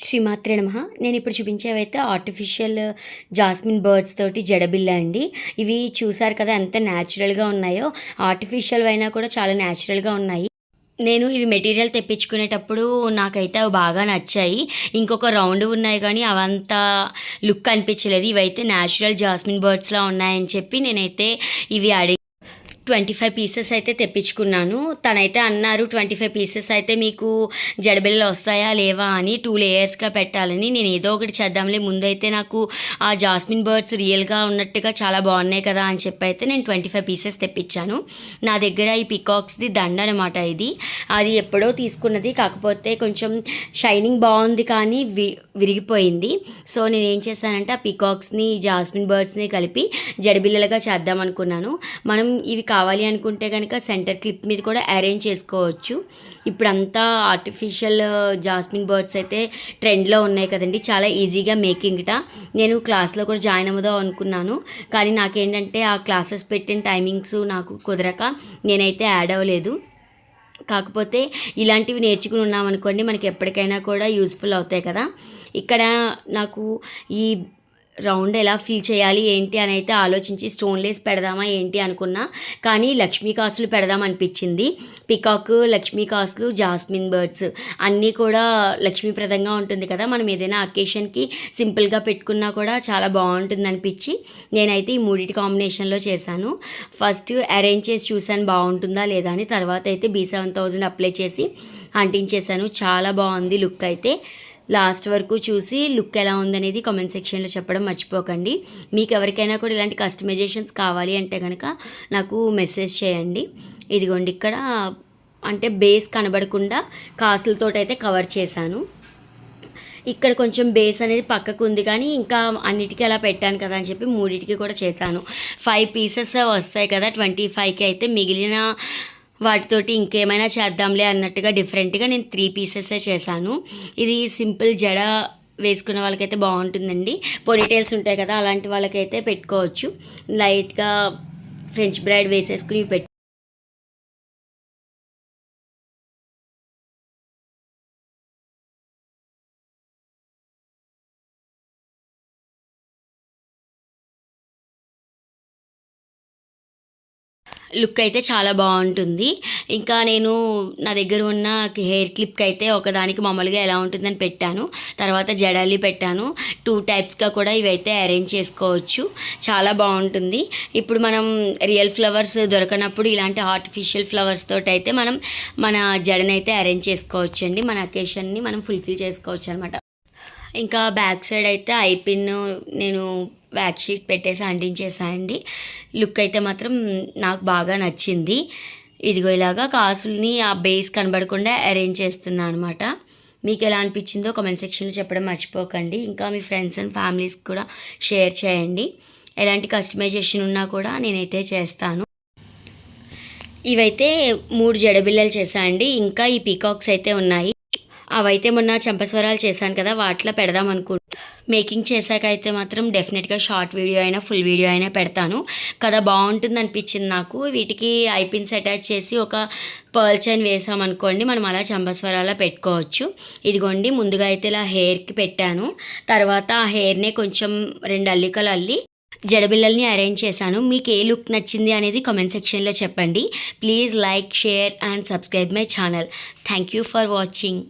శ్రీమాత్రే నమః. నేను ఇప్పుడు చూపించేవైతే ఆర్టిఫిషియల్ జాస్మిన్ బర్డ్స్ తోటి జడబిల్ల అండి. ఇవి చూసారు కదా ఎంత న్యాచురల్గా ఉన్నాయో. ఆర్టిఫిషియల్ అయినా కూడా చాలా న్యాచురల్గా ఉన్నాయి. నేను ఇవి మెటీరియల్ తెప్పించుకునేటప్పుడు నాకైతే అవి బాగా నచ్చాయి. ఇంకొక రౌండ్ ఉన్నాయి కానీ అవంతా లుక్ అనిపించలేదు. ఇవైతే న్యాచురల్ జాస్మిన్ బర్డ్స్లా ఉన్నాయని చెప్పి నేనైతే ఇవి 25 పీసెస్ అయితే తెప్పించుకున్నాను. తనైతే అన్నారు 25 పీసెస్ అయితే మీకు జడబిళ్ళలు వస్తాయా లేవా అని 2 లేయర్స్గా పెట్టాలని. నేను ఏదో ఒకటి చేద్దాంలే, ముందైతే నాకు ఆ జాస్మిన్ బర్డ్స్ రియల్గా ఉన్నట్టుగా చాలా బాగున్నాయి కదా అని చెప్పి అయితే నేను 25 పీసెస్ తెప్పించాను. నా దగ్గర ఈ పికాక్స్ది దండ అనమాట. ఇది అది ఎప్పుడో తీసుకున్నది, కాకపోతే కొంచెం షైనింగ్ బాగుంది కానీ విరిగిపోయింది. సో నేను ఏం చేశానంటే ఆ పికాక్స్ని జాస్మిన్ బర్డ్స్ని కలిపి జడబిళ్ళలుగా చేద్దాం అనుకున్నాను. మనం ఇవి కావాలి అనుకుంటే కనుక సెంటర్ క్లిప్ మీద కూడా అరేంజ్ చేసుకోవచ్చు. ఇప్పుడంతా ఆర్టిఫిషియల్ జాస్మిన్ బర్డ్స్ అయితే ట్రెండ్లో ఉన్నాయి కదండి, చాలా ఈజీగా మేకింగ్ట. నేను క్లాస్లో కూడా జాయిన్ అవ్వదాం అనుకున్నాను, కానీ నాకేంటంటే ఆ క్లాసెస్ పెట్టిన టైమింగ్స్ నాకు కుదరక నేనైతే యాడ్ అవ్వలేదు. కాకపోతే ఇలాంటివి నేర్చుకుని ఉన్నామనుకోండి మనకి ఎప్పటికైనా కూడా యూస్ఫుల్ అవుతాయి కదా. ఇక్కడ నాకు ఈ రౌండ్ ఎలా ఫిల్ చేయాలి ఏంటి అని అయితే ఆలోచించి స్టోన్లేస్ పెడదామా ఏంటి అనుకున్నా, కానీ లక్ష్మీ కాసులు పెడదాం అనిపించింది. పికాక్, లక్ష్మీ కాసులు, జాస్మిన్ బర్డ్స్ అన్నీ కూడా లక్ష్మీప్రదంగా ఉంటుంది కదా. మనం ఏదైనా అకేషన్కి సింపుల్గా పెట్టుకున్నా కూడా చాలా బాగుంటుంది అనిపించి నేనైతే ఈ మూడింటి కాంబినేషన్లో చేశాను. ఫస్ట్ అరేంజ్ చేసి చూశాను బాగుంటుందా లేదా అని. తర్వాత అయితే B7000 అప్లై చేసి అంటించేశాను. చాలా బాగుంది లుక్ అయితే. లాస్ట్ వరకు చూసి లుక్ ఎలా ఉందనేది కామెంట్ సెక్షన్లో చెప్పడం మర్చిపోకండి. మీకు ఎవరికైనా కూడా ఇలాంటి కస్టమైజేషన్స్ కావాలి అంటే కనుక నాకు మెసేజ్ చేయండి. ఇదిగోండి ఇక్కడ అంటే బేస్ కనబడకుండా కాసులతోటైతే కవర్ చేశాను. ఇక్కడ కొంచెం బేస్ అనేది పక్కకు ఉంది కానీ ఇంకా అన్నిటికీ అలా పెట్టాను కదా అని చెప్పి మూడింటికి కూడా చేశాను. 5 పీసెస్ వస్తాయి కదా 25కి. అయితే మిగిలిన వాటితోటి ఇంకేమైనా చేద్దాంలే అన్నట్టుగా డిఫరెంట్గా నేను 3 పీసెసే చేశాను. ఇది సింపుల్ జడ వేసుకున్న వాళ్ళకైతే బాగుంటుందండి. పోనీటైల్స్ ఉంటాయి కదా అలాంటి వాళ్ళకైతే పెట్టుకోవచ్చు. లైట్గా ఫ్రెంచ్ బ్రైడ్ వేసేసుకుని లుక్ అయితే చాలా బాగుంటుంది. ఇంకా నేను నా దగ్గర ఉన్న హెయిర్ క్లిప్కి అయితే ఒకదానికి మామూలుగా ఎలా ఉంటుందని పెట్టాను. తర్వాత జడలి పెట్టాను. 2 టైప్స్గా కూడా ఇవైతే అరేంజ్ చేసుకోవచ్చు, చాలా బాగుంటుంది. ఇప్పుడు మనం రియల్ ఫ్లవర్స్ దొరకనప్పుడు ఇలాంటి ఆర్టిఫిషియల్ ఫ్లవర్స్ తోటి అయితే మనం మన జడనైతే అరేంజ్ చేసుకోవచ్చు అండి. మన అకేషన్ని మనం ఫుల్ఫిల్ చేసుకోవచ్చు అనమాట. ఇంకా బ్యాక్ సైడ్ అయితే ఐపిన్ నేను వ్యాక్ షీట్ పెట్టేసి అంటించేసాయండి. లుక్ అయితే మాత్రం నాకు బాగా నచ్చింది. ఇదిగో ఇలాగా కాసుల్ని ఆ బేస్ కనబడకుండా అరేంజ్ చేస్తున్నాను అనమాట. మీకు ఎలా అనిపించిందో కామెంట్ సెక్షన్లో చెప్పడం మర్చిపోకండి. ఇంకా మీ ఫ్రెండ్స్ అండ్ ఫ్యామిలీస్కి కూడా షేర్ చేయండి. ఎలాంటి కస్టమైజేషన్ ఉన్నా కూడా నేనైతే చేస్తాను. ఇవైతే 3 జడబిల్లలు చేశానండి. ఇంకా ఈ పీకాక్స్ అయితే ఉన్నాయి. అవైతే మొన్న చంపస్వరాలు చేశాను కదా వాటిలో పెడదాం మేకింగ్ చేశాక అయితే మాత్రం డెఫినెట్గా షార్ట్ వీడియో అయినా ఫుల్ వీడియో అయినా పెడతాను కదా. బాగుంటుంది అనిపించింది నాకు. వీటికి ఐపిన్స్ అటాచ్ చేసి ఒక పర్ల్ చైన్ వేసామనుకోండి మనం అలా చంపస్వరాలా పెట్టుకోవచ్చు. ఇదిగోండి ముందుగా అయితే ఇలా హెయిర్కి పెట్టాను. తర్వాత ఆ హెయిర్నే కొంచెం 2 అల్లికలు అల్లి జడబిల్లల్ని అరేంజ్ చేశాను. మీకు ఏ లుక్ నచ్చింది అనేది కామెంట్ సెక్షన్లో చెప్పండి. Please like, share and subscribe my channel. Thank you for watching.